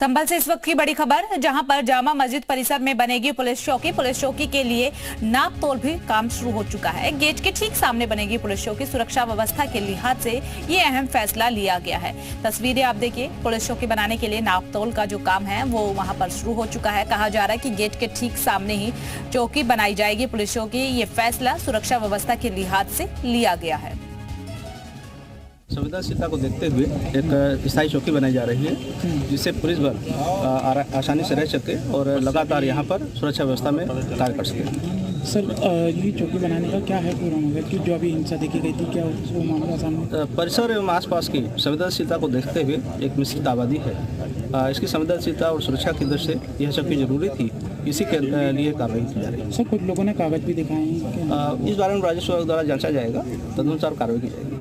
संभल से इस वक्त की बड़ी खबर, जहां पर जामा मस्जिद परिसर में बनेगी पुलिस चौकी। पुलिस चौकी के लिए नाप तोल भी काम शुरू हो चुका है। गेट के ठीक सामने बनेगी पुलिस चौकी। सुरक्षा व्यवस्था के लिहाज से ये अहम फैसला लिया गया है। तस्वीरें आप देखिए, पुलिस चौकी बनाने के लिए नाप तोल का जो काम है वो वहां पर शुरू हो चुका है। कहा जा रहा है कि गेट के ठीक सामने ही चौकी बनाई जाएगी पुलिस चौकी। ये फैसला सुरक्षा व्यवस्था के लिहाज से लिया गया है। संवेदनशीलता को देखते हुए एक स्थायी चौकी बनाई जा रही है, जिससे पुलिस बल आसानी से रह सके और लगातार यहाँ पर सुरक्षा व्यवस्था में कार्य कर सके। सर, ये चौकी बनाने का क्या है पूरा मामला, कि जो अभी हिंसा देखी गई थी, क्या वो मामला सामने? परिसर एवं आसपास की संवेदनशीलता को देखते हुए एक मिश्रित आबादी है। इसकी संवेदनशीलता और सुरक्षा की दृष्टि से यह चौकी जरूरी थी, इसी के लिए कार्रवाई की जा रही है। सर, कुछ लोगों ने कागज भी दिखाए हैं, इस बारे में राजस्व विभाग द्वारा जांचा जाएगा, तदनुसार कार्रवाई की जाएगी।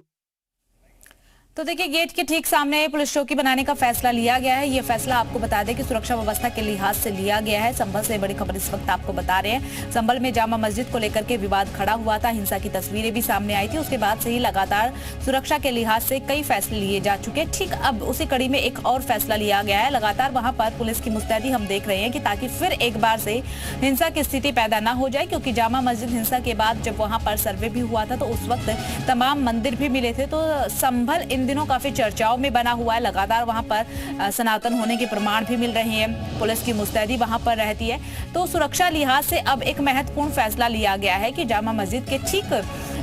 तो देखिए, गेट के ठीक सामने पुलिस चौकी बनाने का फैसला लिया गया है। ये फैसला आपको बता दें कि सुरक्षा व्यवस्था के लिहाज से लिया गया है। संभल से बड़ी खबर इस वक्त आपको बता रहे हैं। संभल में जामा मस्जिद को लेकर के विवाद खड़ा हुआ था, हिंसा की तस्वीरें भी सामने आई थी। उसके बाद से ही लगातार सुरक्षा के लिहाज से कई फैसले लिए जा चुके। ठीक अब उसी कड़ी में एक और फैसला लिया गया है। लगातार वहां पर पुलिस की मुस्तैदी हम देख रहे हैं कि ताकि फिर एक बार से हिंसा की स्थिति पैदा न हो जाए, क्योंकि जामा मस्जिद हिंसा के बाद जब वहां पर सर्वे भी हुआ था तो उस वक्त तमाम मंदिर भी मिले थे। तो संभल इन दिनों काफी चर्चाओं में बना हुआ है। लगातार वहां पर सनातन होने के प्रमाण भी मिल रहे हैं, पुलिस की मुस्तैदी वहां पर रहती है। तो सुरक्षा लिहाज से अब एक महत्वपूर्ण फैसला लिया गया है कि जामा मस्जिद के ठीक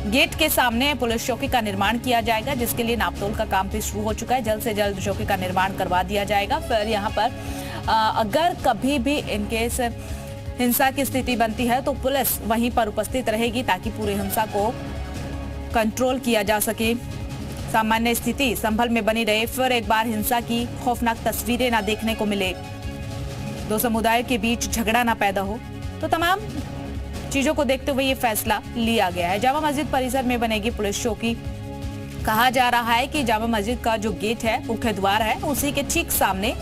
गेट के सामने पुलिस चौकी का निर्माण किया जाएगा, जिसके लिए नापतोल का काम भी शुरू हो चुका है। जल्द से जल्द चौकी का निर्माण करवा दिया जाएगा। फिर यहाँ पर अगर कभी भी इनकेस हिंसा की स्थिति बनती है तो पुलिस वहीं पर उपस्थित रहेगी, ताकि पूरी हिंसा को कंट्रोल किया जा सके, सामान्य स्थिति संभल में बनी रहे, फिर एक बार हिंसा की खौफनाक तस्वीरें ना देखने को मिले, दो समुदाय के बीच झगड़ा ना पैदा हो। तो तमाम चीजों को देखते हुए ये फैसला लिया गया है। जामा मस्जिद परिसर में बनेगी पुलिस चौकी। कहा जा रहा है कि जामा मस्जिद का जो गेट है, मुख्य द्वार है, उसी के ठीक सामने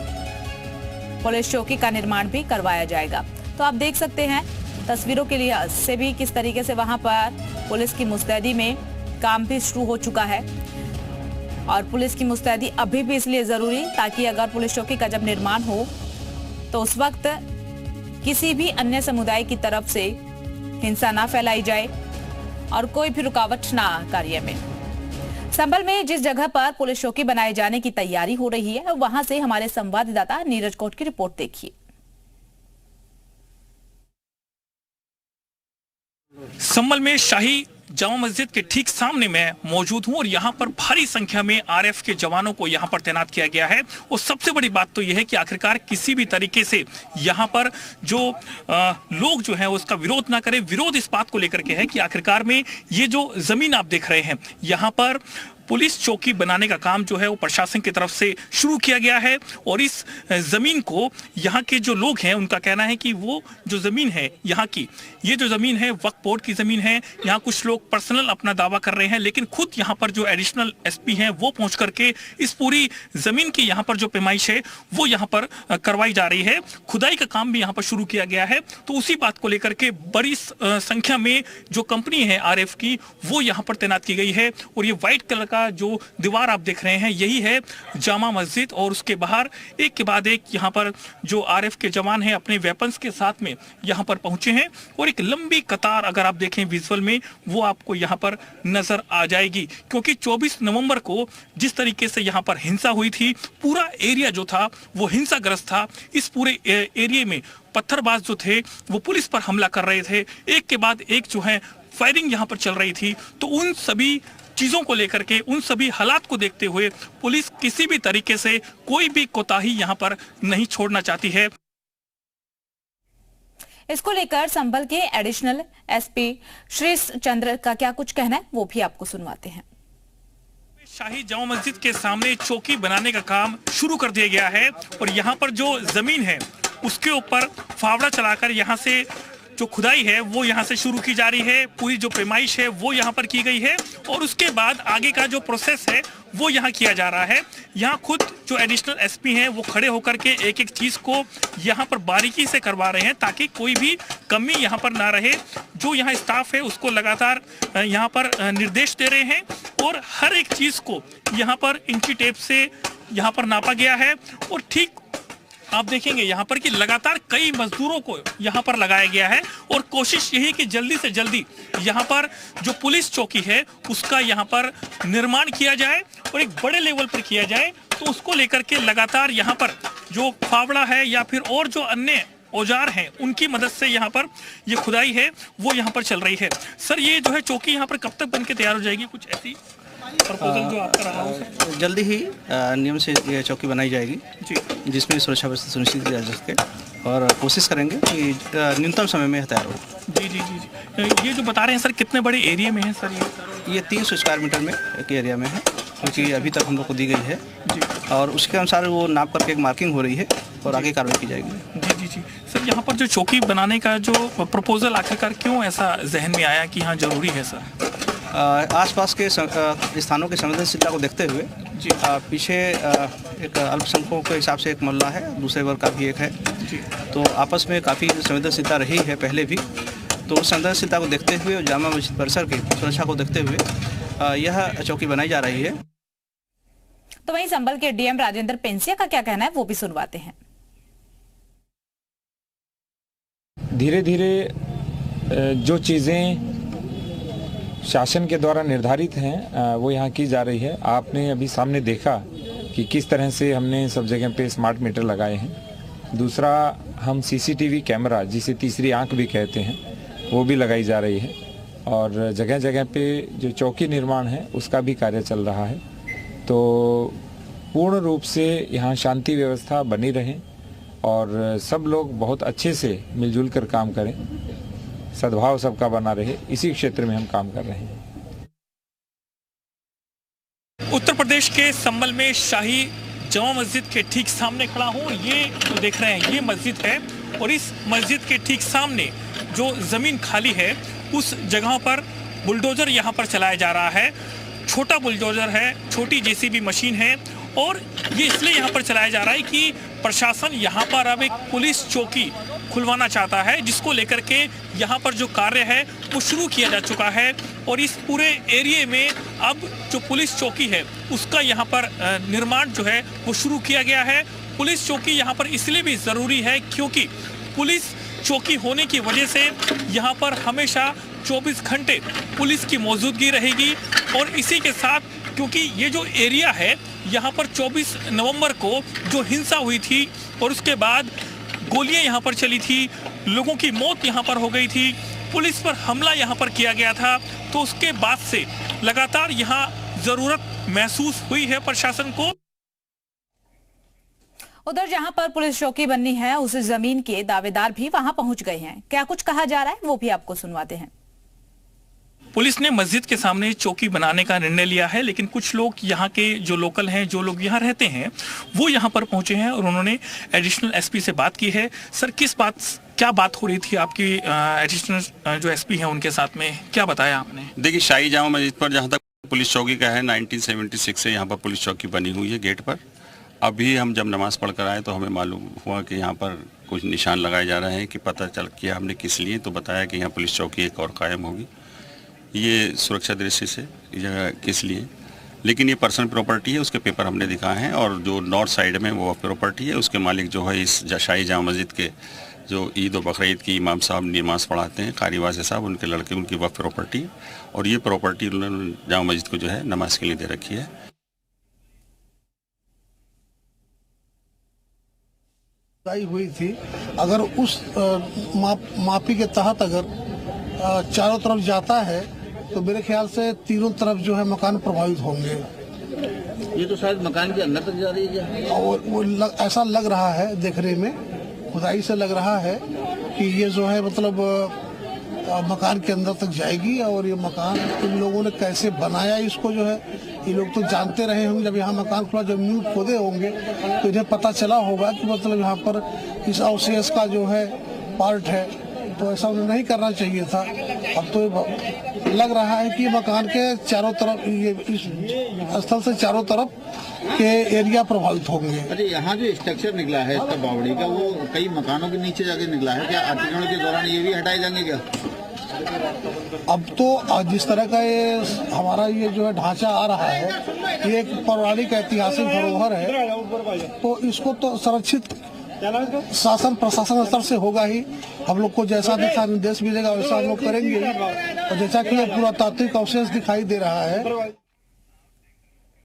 पुलिस चौकी का निर्माण भी करवाया जाएगा। तो आप देख सकते हैं तस्वीरों के लिहाज से भी किस तरीके से वहां पर पुलिस की मुस्तैदी में काम भी शुरू हो चुका है। और पुलिस की मुस्तैदी अभी भी इसलिए जरूरी, ताकि अगर पुलिस चौकी का जब निर्माण हो तो उस वक्त किसी भी अन्य समुदाय की तरफ से हिंसा ना फैलाई जाए और कोई भी रुकावट ना कार्य में। संभल में जिस जगह पर पुलिस चौकी बनाए जाने की तैयारी हो रही है, वहां से हमारे संवाददाता नीरज कोट की रिपोर्ट देखिए। संभल में शाही जामा मस्जिद के ठीक सामने मैं मौजूद हूं और यहां पर भारी संख्या में आरएफ के जवानों को यहां पर तैनात किया गया है। और सबसे बड़ी बात तो यह है कि आखिरकार किसी भी तरीके से यहां पर जो लोग जो है उसका विरोध ना करें। विरोध इस बात को लेकर के है कि आखिरकार में ये जो जमीन आप देख रहे हैं, यहां पर पुलिस चौकी बनाने का काम जो है वो प्रशासन की तरफ से शुरू किया गया है। और इस जमीन को यहाँ के जो लोग हैं उनका कहना है कि वो जो जमीन है यहाँ की, ये जो जमीन है वक्फ बोर्ड की जमीन है। यहाँ कुछ लोग पर्सनल अपना दावा कर रहे हैं, लेकिन खुद यहाँ पर जो एडिशनल एसपी हैं वो पहुंच करके इस पूरी जमीन की यहाँ पर जो पैमाइश है वो यहाँ पर करवाई जा रही है। खुदाई का काम भी यहाँ पर शुरू किया गया है। तो उसी बात को लेकर के बड़ी संख्या में जो कंपनी है आरएफ की, वो यहाँ पर तैनात की गई है। और ये व्हाइट कलर का जो दीवार आप देख रहे हैं, यही है जामा मस्जिद। और उसके बाहर एक के बाद एक यहाँ पर जो आरएफ के जवान हैं अपने वेपन्स के साथ में यहाँ पर पहुंचे हैं। और एक लंबी कतार अगर आप देखें विजुअल में, वो आपको यहाँ पर नजर आ जाएगी। क्योंकि 24 नवंबर को जिस तरीके से यहाँ पर हिंसा हुई थी, पूरा एरिया जो था वो हिंसाग्रस्त था। इस पूरे एरिया में पत्थरबाज जो थे वो पुलिस पर हमला कर रहे थे, एक के बाद एक जो है फायरिंग यहाँ पर चल रही थी। तो उन सभी चीजों को लेकर के, उन सभी हालात को देखते हुए पुलिस किसी भी तरीके से कोई भी कोताही यहाँ पर नहीं छोड़ना चाहती है। इसको लेकर संभल के एडिशनल एसपी श्री चंद्र का क्या कुछ कहना है, वो भी आपको सुनवाते हैं। शाही जामा मस्जिद के सामने चौकी बनाने का काम शुरू कर दिया गया है। और यहाँ पर जो जमीन है उसके ऊपर फावड़ा चलाकर यहाँ से जो खुदाई है वो यहाँ से शुरू की जा रही है। पूरी जो पैमाइश है वो यहाँ पर की गई है और उसके बाद आगे का जो प्रोसेस है वो यहाँ किया जा रहा है। यहाँ खुद जो एडिशनल एसपी हैं वो खड़े होकर के एक एक चीज को यहाँ पर बारीकी से करवा रहे हैं, ताकि कोई भी कमी यहाँ पर ना रहे। जो यहाँ स्टाफ है उसको लगातार यहाँ पर निर्देश दे रहे हैं और हर एक चीज को यहाँ पर इंची टेप से यहाँ पर नापा गया है। और ठीक आप देखेंगे यहाँ पर कि लगातार कई मजदूरों को यहाँ पर लगाया गया है और कोशिश यही कि जल्दी से जल्दी यहाँ पर जो पुलिस चौकी है उसका यहाँ पर निर्माण किया जाए और एक बड़े लेवल पर किया जाए। तो उसको लेकर के लगातार यहाँ पर जो फावड़ा है या फिर और जो अन्य औजार हैं उनकी मदद से यहाँ पर ये खुदाई है वो यहाँ पर चल रही है। सर ये जो है चौकी यहाँ पर कब तक बनके तैयार हो जाएगी, कुछ ऐसी प्रपोजल जो आपका रहा हो सर? जल्दी ही नियम से ये चौकी बनाई जाएगी जी, जिसमें सुरक्षा व्यवस्था सुनिश्चित किया जा सके और कोशिश करेंगे कि न्यूनतम समय में तैयार हो। जी जी जी जी। ये जो बता रहे हैं सर कितने बड़े एरिया में है सर ये 300 स्क्वायर मीटर में एक एरिया में है, क्योंकि अभी तक हम लोग को दी गई है जी, और उसके अनुसार वो नाप करके एक मार्किंग हो रही है और आगे कार्रवाई की जाएगी। जी जी जी। सर यहाँ पर जो चौकी बनाने का जो प्रपोजल आखिरकार क्यों ऐसा जहन में आया कि हाँ जरूरी है सर? आसपास के स्थानों की संवेदनशीलता को देखते हुए जी, पीछे एक अल्पसंख्यकों के हिसाब से एक मोहल्ला है, दूसरे वर्ग का भी एक है जी, तो आपस में काफ़ी संवेदनशीलता रही है पहले भी। तो उस संवेदनशीलता को देखते हुए और जामा मस्जिद परिसर की सुरक्षा को देखते हुए यह चौकी बनाई जा रही है। तो वहीं संभल के डीएम राजेंद्र पेंसिया का क्या कहना है वो भी सुनवाते हैं। धीरे धीरे जो चीज़ें शासन के द्वारा निर्धारित हैं वो यहाँ की जा रही है। आपने अभी सामने देखा कि किस तरह से हमने सब जगह पे स्मार्ट मीटर लगाए हैं। दूसरा, हम सीसीटीवी कैमरा जिसे तीसरी आंख भी कहते हैं वो भी लगाई जा रही है और जगह जगह पे जो चौकी निर्माण है उसका भी कार्य चल रहा है। तो पूर्ण रूप से यहाँ शांति व्यवस्था बनी रहे और सब लोग बहुत अच्छे से मिलजुल कर काम करें, सद्भाव सबका बना रहे, इसी क्षेत्र में हम काम कर रहे हैं। उत्तर प्रदेश के संभल में शाही जामा मस्जिद के ठीक सामने खड़ा हूँ। ये जो देख रहे हैं ये मस्जिद है और इस मस्जिद के ठीक सामने जो जमीन खाली है उस जगह पर बुलडोजर यहाँ पर चलाया जा रहा है। छोटा बुलडोजर है, छोटी जेसीबी मशीन है और ये इसलिए यहाँ पर चलाया जा रहा है कि प्रशासन यहाँ पर अब एक पुलिस चौकी खुलवाना चाहता है, जिसको लेकर के यहाँ पर जो कार्य है वो शुरू किया जा चुका है और इस पूरे एरिया में अब जो पुलिस चौकी है उसका यहाँ पर निर्माण जो है वो शुरू किया गया है। पुलिस चौकी यहाँ पर इसलिए भी ज़रूरी है क्योंकि पुलिस चौकी होने की वजह से यहाँ पर हमेशा 24 घंटे पुलिस की मौजूदगी रहेगी और इसी के साथ क्योंकि ये जो एरिया है यहाँ पर 24 नवंबर को जो हिंसा हुई थी और उसके बाद गोलियां यहाँ पर चली थी, लोगों की मौत यहाँ पर हो गई थी, पुलिस पर हमला यहाँ पर किया गया था, तो उसके बाद से लगातार यहाँ जरूरत महसूस हुई है प्रशासन को। उधर जहां पर पुलिस चौकी बननी है उस जमीन के दावेदार भी वहां पहुंच गए हैं। क्या कुछ कहा जा रहा है वो भी आपको सुनवाते हैं। पुलिस ने मस्जिद के सामने चौकी बनाने का निर्णय लिया है, लेकिन कुछ लोग यहाँ के जो लोकल हैं, जो लोग यहाँ रहते हैं, वो यहाँ पर पहुंचे हैं और उन्होंने एडिशनल एसपी से बात की है। सर क्या बात हो रही थी आपकी एडिशनल जो एसपी हैं उनके साथ में, क्या बताया आपने? देखिए, शाही जामा मस्जिद पर जहाँ तक पुलिस चौकी का है 1976 से यहाँ पर पुलिस चौकी बनी हुई है गेट पर। अभी हम जब नमाज पढ़ कर आए तो हमें मालूम हुआ कि यहाँ पर कुछ निशान लगाए जा रहे हैं कि पता चल किया हमने किस लिए, तो बताया कि यहाँ पुलिस चौकी एक और कायम होगी। ये सुरक्षा दृष्टि से जगह किस लिए, लेकिन ये पर्सनल प्रॉपर्टी है, उसके पेपर हमने दिखाए हैं और जो नॉर्थ साइड में वो प्रॉपर्टी है, उसके मालिक जो है इस शाही जामा मस्जिद के जो ईद और बकरीद की इमाम साहब नमाज पढ़ाते हैं, कारी वाज़े साहब, उनके लड़के, उनकी वक्फ प्रॉपर्टी और ये प्रॉपर्टी उन्होंने जामा मस्जिद को जो है नमाज के लिए दे रखी है। हुई थी, अगर उस मापी के तहत अगर चारों तरफ जाता है तो मेरे ख्याल से तीनों तरफ जो है मकान प्रभावित होंगे। ये तो शायद मकान के अंदर तक जा रही है और वो ऐसा लग रहा है, देखने में खुदाई से लग रहा है कि ये जो है मतलब मकान के अंदर तक जाएगी। और ये मकान इन लोगों ने कैसे बनाया इसको जो है ये लोग तो जानते रहे होंगे। जब यहाँ मकान खुला, जब न्यू खोदे होंगे तो इन्हें पता चला होगा कि मतलब यहाँ पर इस अवशेष का जो है पार्ट है, तो ऐसा उन्हें नहीं करना चाहिए था। अब तो लग रहा है कि मकान के चारों तरफ, ये इस स्थल से चारों तरफ के एरिया प्रभावित होंगे। अरे यहाँ जो स्ट्रक्चर निकला है इसका बावड़ी का, वो कई मकानों के नीचे जाके निकला है। क्या अतिक्रमण के दौरान ये भी हटाए जाएंगे क्या? अब तो जिस तरह का ये हमारा ये जो है ढांचा आ रहा है, ये एक पौराणिक ऐतिहासिक धरोहर है, तो इसको तो संरक्षित शासन प्रशासन स्तर से होगा ही। हम लोग को जैसा दिशा निर्देश मिलेगा वैसा हम लोग करेंगे, और जैसा कि ये पूरा तात्विक अवशेष दिखाई दे रहा है